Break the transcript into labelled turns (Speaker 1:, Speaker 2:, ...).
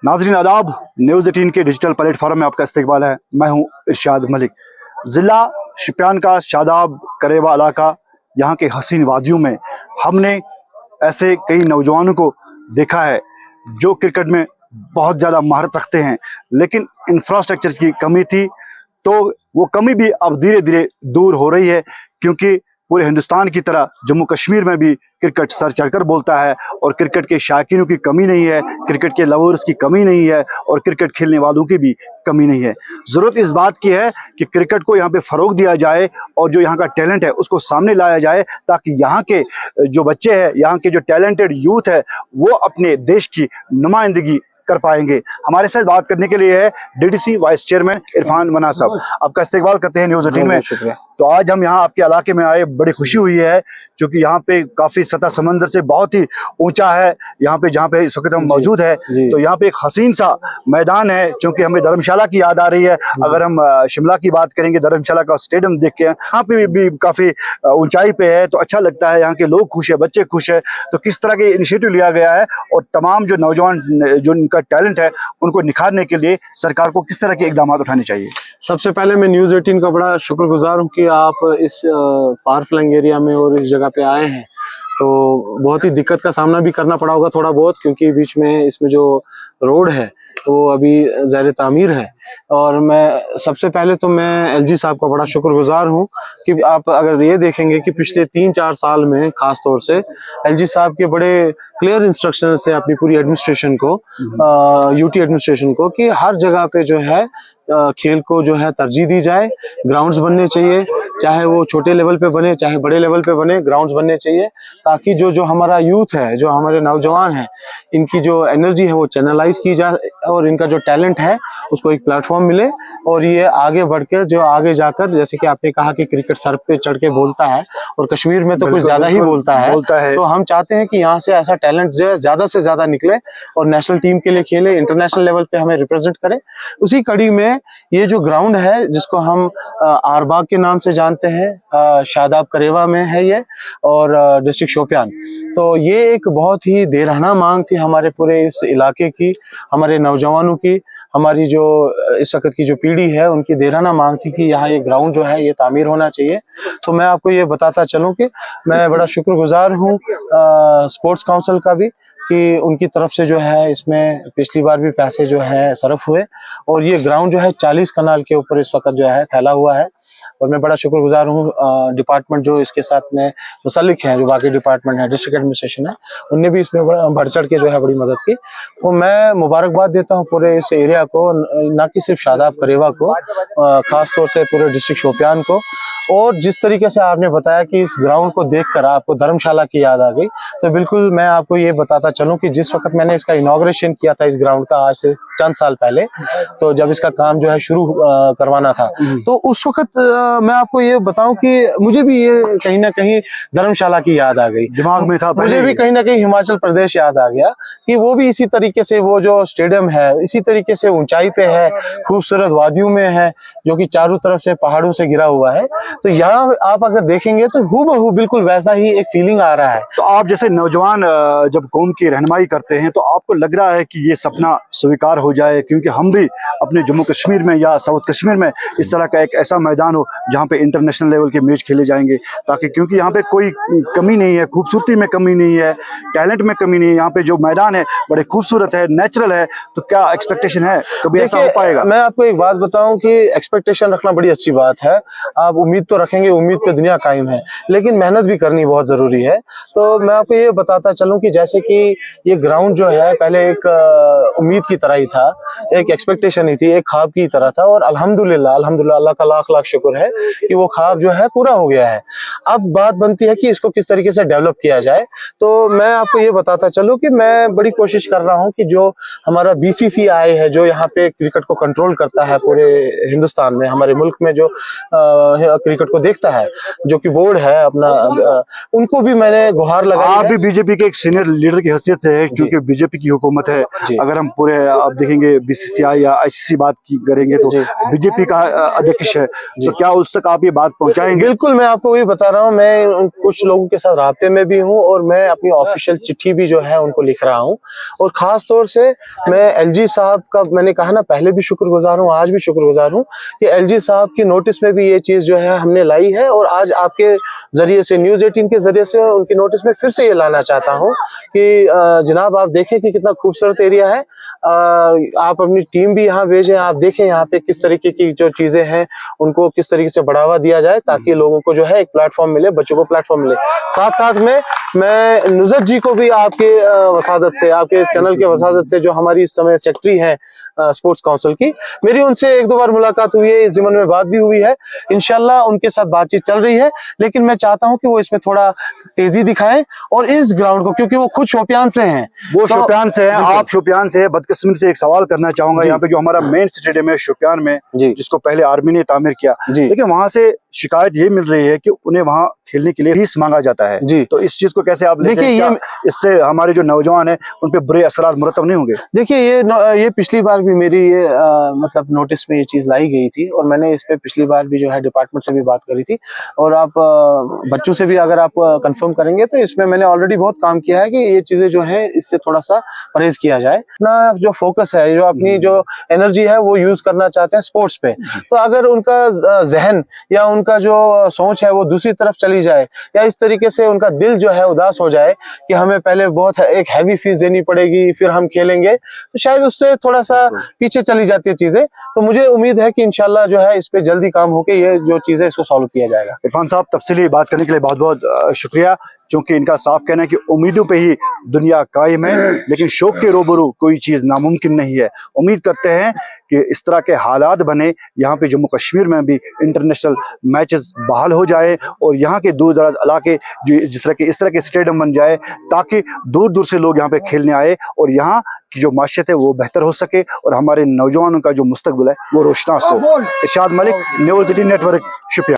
Speaker 1: नाजरीन आदाब, न्यूज़ 18 के डिजिटल प्लेटफॉर्म में आपका इस्तकबाल है। मैं हूं इरशाद मलिक। ज़िला शोपियान का शादाब करेवा इलाका, यहाँ के हसीन वादियों में हमने ऐसे कई नौजवानों को देखा है जो क्रिकेट में बहुत ज़्यादा महारत रखते हैं, लेकिन इंफ्रास्ट्रक्चर की कमी थी। तो वो कमी भी अब धीरे धीरे दूर हो रही है, क्योंकि पूरे हिंदुस्तान की तरह जम्मू कश्मीर में भी क्रिकेट सर चढ़कर बोलता है और क्रिकेट के शौकीनों की कमी नहीं है, क्रिकेट के लवर्स की कमी नहीं है और क्रिकेट खेलने वालों की भी कमी नहीं है। ज़रूरत इस बात की है कि क्रिकेट को यहाँ पे फ़रोग दिया जाए और जो यहाँ का टैलेंट है उसको सामने लाया जाए, ताकि यहाँ के जो बच्चे हैं, यहाँ के जो टैलेंटेड यूथ है, वो अपने देश की नुमाइंदगी कर पाएंगे। हमारे साथ बात करने के लिए है डीडीसी वाइस चेयरमैन इरफान मना साहब। आपका इस्तकबाल करते हैं न्यूज़ 18 में। तो आज हम यहाँ आपके इलाके में आए, बड़ी खुशी हुई है, क्योंकि यहाँ पे काफ़ी सतह समंदर से बहुत ही ऊंचा है यहाँ पे, जहाँ पे इस वक्त हम मौजूद है। तो यहाँ पे एक हसीन सा मैदान है, क्योंकि हमें धर्मशाला की याद आ रही है। अगर हम शिमला की बात करेंगे, धर्मशाला का स्टेडियम देख के यहाँ पे भी काफ़ी ऊंचाई पे है, तो अच्छा लगता है। यहाँ के लोग खुश है, बच्चे खुश है। तो किस तरह के इनिशिएटिव लिया गया है और तमाम जो नौजवान जो उनका टैलेंट है उनको निखारने के लिए सरकार को किस तरह के इकदाम उठाने चाहिए?
Speaker 2: सबसे पहले मैं न्यूज़ 18 का बड़ा शुक्रगुजार हूँ कि आप इस फार फ्लंग एरिया में और इस जगह पे आए हैं। तो बहुत ही दिक्कत का सामना भी करना पड़ा होगा थोड़ा बहुत, क्योंकि बीच में इसमें जो रोड है वो अभी ज़ैर तामीर है। और मैं सबसे पहले तो मैं एलजी साहब का बड़ा शुक्रगुजार हूँ कि आप अगर ये देखेंगे कि पिछले 3-4 साल में खास तौर से एलजी साहब के बड़े क्लियर इंस्ट्रक्शन से अपनी पूरी एडमिनिस्ट्रेशन को, यूटी एडमिनिस्ट्रेशन को, कि हर जगह पे जो है खेल को जो है तरजीह दी जाए। ग्राउंड्स बनने चाहिए, चाहे वो छोटे लेवल पे बने चाहे बड़े लेवल पे बने, ग्राउंड्स बनने चाहिए, ताकि जो हमारा यूथ है, जो हमारे नौजवान हैं, इनकी जो एनर्जी है वो चैनलाइज की जाए और इनका जो टैलेंट है उसको एक प्लेटफॉर्म मिले और ये आगे बढ़कर जो आगे जाकर, जैसे कि आपने कहा कि क्रिकेट सर पे चढ़ के बोलता है और कश्मीर में तो कुछ ज्यादा ही बोलता है। तो हम चाहते हैं कि यहाँ से ऐसा टैलेंट जो है ज्यादा से ज्यादा निकले और नेशनल टीम के लिए खेले, इंटरनेशनल लेवल पे हमें रिप्रेजेंट करे। उसी कड़ी में ये जो ग्राउंड है जिसको हम आरबाग के नाम से जानते हैं, शादाब करेवा में है ये, और डिस्ट्रिक्ट शोपियान। तो ये एक बहुत ही देरहना मांग थी हमारे पूरे इस इलाके की, हमारे नौजवानों की, हमारी जो इस वक्त की जो पीढ़ी है उनकी देरहना मांग थी कि यहाँ ये ग्राउंड जो है ये तामीर होना चाहिए। तो मैं आपको ये बताता चलूँ कि मैं बड़ा शुक्रगुजार हूँ स्पोर्ट्स काउंसिल का भी, कि उनकी तरफ से जो है इसमें पिछली बार भी पैसे जो है सरफ हुए और ये ग्राउंड जो है 40 कनाल के ऊपर इस वक्त जो है फैला हुआ है। और मैं बड़ा शुक्रगुजार हूँ डिपार्टमेंट जो इसके साथ में मुसल्लिक हैं, जो बाकी डिपार्टमेंट है, डिस्ट्रिक्ट एडमिनिस्ट्रेशन है, उनने भी इसमें बढ़ चढ़ के जो है बड़ी मदद की। तो मैं मुबारकबाद देता हूँ पूरे इस एरिया को, ना कि सिर्फ शादाब करेवा को, खास तौर से पूरे डिस्ट्रिक्ट शोपियान को। और जिस तरीके से आपने बताया कि इस ग्राउंड को देखकर आपको धर्मशाला की याद आ गई, तो बिल्कुल मैं आपको ये बताता चलूं कि जिस वक्त मैंने इसका इनॉग्रेशन किया था इस ग्राउंड का, आज से चंद साल पहले, तो जब इसका काम जो है शुरू करवाना था, तो उस वक्त मैं आपको ये बताऊं कि मुझे भी ये कहीं ना कहीं धर्मशाला की याद आ गई, दिमाग में था। मुझे भी कहीं ना कहीं हिमाचल प्रदेश याद आ गया कि वो भी इसी तरीके से, वो जो स्टेडियम है इसी तरीके से ऊंचाई पे है, खूबसूरत वादियों में है, जो कि चारों तरफ से पहाड़ों से घिरा हुआ है। तो यहाँ आप अगर देखेंगे तो हूबहू बिल्कुल वैसा ही एक फीलिंग आ रहा है।
Speaker 1: तो आप जैसे नौजवान जब कौम की रहनुमाई करते हैं, तो आपको लग रहा है कि ये सपना स्वीकार हो जाए, क्योंकि हम भी अपने जम्मू कश्मीर में या साउथ कश्मीर में इस तरह का एक ऐसा मैदान हो जहाँ पे इंटरनेशनल लेवल के मैच खेले जाएंगे, ताकि, क्योंकि यहाँ पे कोई कमी नहीं है, खूबसूरती में कमी नहीं है, टैलेंट में कमी नहीं है, यहाँ पे जो मैदान है बड़े खूबसूरत है, नेचुरल है। तो क्या एक्सपेक्टेशन है, कभी ऐसा हो पाएगा?
Speaker 2: मैं आपको एक बात बताऊं कि एक्सपेक्टेशन रखना बड़ी अच्छी बात है, आप उम्मीद तो रखेंगे, उम्मीद पे दुनिया कायम है, लेकिन मेहनत भी करनी बहुत जरूरी है। तो मैं आपको ये बताता चलूं कि जैसे कि ये ग्राउंड जो है पहले एक उम्मीद की तरह ही था, एक एक्सपेक्टेशन ही थी, एक ख्वाब की तरह था, और अल्हम्दुलिल्लाह अल्हम्दुलिल्लाह अल्लाह का लाख लाख शुक्र है कि वो ख्वाब जो है पूरा हो गया है। अब बात बनती है कि इसको किस तरीके से डेवलप किया जाए। तो मैं आपको ये बताता चलूं कि मैं बड़ी कोशिश कर रहा हूं कि जो हमारा बीसीसीआई है, जो यहाँ पे क्रिकेट को कंट्रोल करता है पूरे हिंदुस्तान में, हमारे मुल्क में जो क्रिकेट को देखता है, जो कि बोर्ड है अपना, उनको भी मैंने गुहार लगाई।
Speaker 1: आप भी बीजेपी के एक सीनियर लीडर की हैसियत से है, क्योंकि बीजेपी की हुकूमत है। अगर हम पूरे आप देखेंगे बीसीसीआई या आईसीसी बात की करेंगे तो बीजेपी का अध्यक्ष है, तो क्या उस तक आप ये बात पहुंचाएंगे?
Speaker 2: बिल्कुल, मैं आपको वही बता रहा हूँ, मैं कुछ लोगों के साथ राब्ते में भी हूँ और मैं अपनी ऑफिशियल चिट्ठी भी जो है उनको लिख रहा हूँ। और खास तौर से मैं एलजी साहब का, मैंने कहा ना, पहले भी शुक्रगुजार हूँ, आज भी शुक्रगुजार हूँ कि एलजी साहब की नोटिस में भी ये चीज जो है हमने लाई है, और आज आपके जरिए से, न्यूज़ 18 के जरिए से उनकी नोटिस में फिर से ये लाना चाहता हूँ कि जनाब आप देखें कि कितना खूबसूरत एरिया है। आप अपनी टीम भी यहाँ भेजें, आप देखें यहाँ पे किस तरीके की जो चीजें हैं उनको किस तरीके से बढ़ावा दिया जाए, ताकि लोगों को जो है एक प्लेटफॉर्म मिले, बच्चों को प्लेटफॉर्म मिले। साथ साथ में मैं नुजत जी को भी आपके वसादत से, आपके चैनल के वसादत से, जो हमारी इस समय सेक्रेटरी हैं स्पोर्ट्स काउंसिल की, मेरी उनसे एक दो बार मुलाकात हुई है, इस ज़िमन में बात भी हुई है, इंशाल्लाह उनके साथ बातचीत चल रही है। लेकिन मैं चाहता हूं कि वो इसमें थोड़ा तेजी दिखाएं और इस ग्राउंड को, क्योंकि वो खुद शोपियान से हैं,
Speaker 1: वो शोपियान से हैं, आप शोपियान से हैं। बदकिस्मती से एक सवाल करना चाहूंगा, यहाँ पे जो हमारा मेन स्टेडियम है शोपियान में, जिसको पहले आर्मी ने तामीर किया, लेकिन वहां से शिकायत ये मिल रही है कि उन्हें वहां खेलने के लिए फीस मांगा जाता है जी। तो इस चीज को कैसे आप देखिए, इससे हमारे जो नौजवान हैं उन पे बुरे असरात मुरतब नहीं होंगे?
Speaker 2: देखिए ये पिछली बार भी मेरी ये मतलब नोटिस में ये चीज लाई गई थी, और मैंने इस पे पिछली बार भी जो है डिपार्टमेंट से भी बात करी थी, और आप बच्चों से भी अगर आप कंफर्म करेंगे तो इसमें मैंने ऑलरेडी बहुत काम किया है कि ये चीजें जो है इससे थोड़ा सा परहेज किया जाए। अपना जो फोकस है, जो अपनी जो एनर्जी है वो यूज करना चाहते हैं स्पोर्ट्स पे, तो अगर उनका जहन या उनका जो सोच है वो दूसरी तरफ चली जाए, या इस तरीके से उनका दिल जो है उदास हो जाए कि हमें पहले बहुत एक हैवी फीस देनी पड़ेगी फिर हम खेलेंगे, तो शायद उससे थोड़ा सा पीछे चली जाती है चीजें। तो मुझे उम्मीद है कि इंशाल्लाह जो है इस पे जल्दी काम होके ये जो चीजें इसको सॉल्व किया जाएगा।
Speaker 1: इरफान साहब, तफसीली बात करने के लिए बहुत बहुत शुक्रिया, क्योंकि इनका साफ कहना है कि उम्मीदों पे ही दुनिया कायम है, लेकिन शौक के रूबरू कोई चीज़ नामुमकिन नहीं है। उम्मीद करते हैं कि इस तरह के हालात बने, यहाँ पे जम्मू कश्मीर में भी इंटरनेशनल मैचेस बहाल हो जाए, और यहाँ के दूर दराज इलाके जो इस तरह के स्टेडियम बन जाए, ताकि दूर दूर से लोग यहाँ पे खेलने आए और यहाँ की जो माशियत है वो बेहतर हो सके, और हमारे नौजवानों का जो मुस्तकबिल है वो रोशनास हो। इरशाद मलिक, न्यूज़ 18 नेटवर्क, शुक्रिया।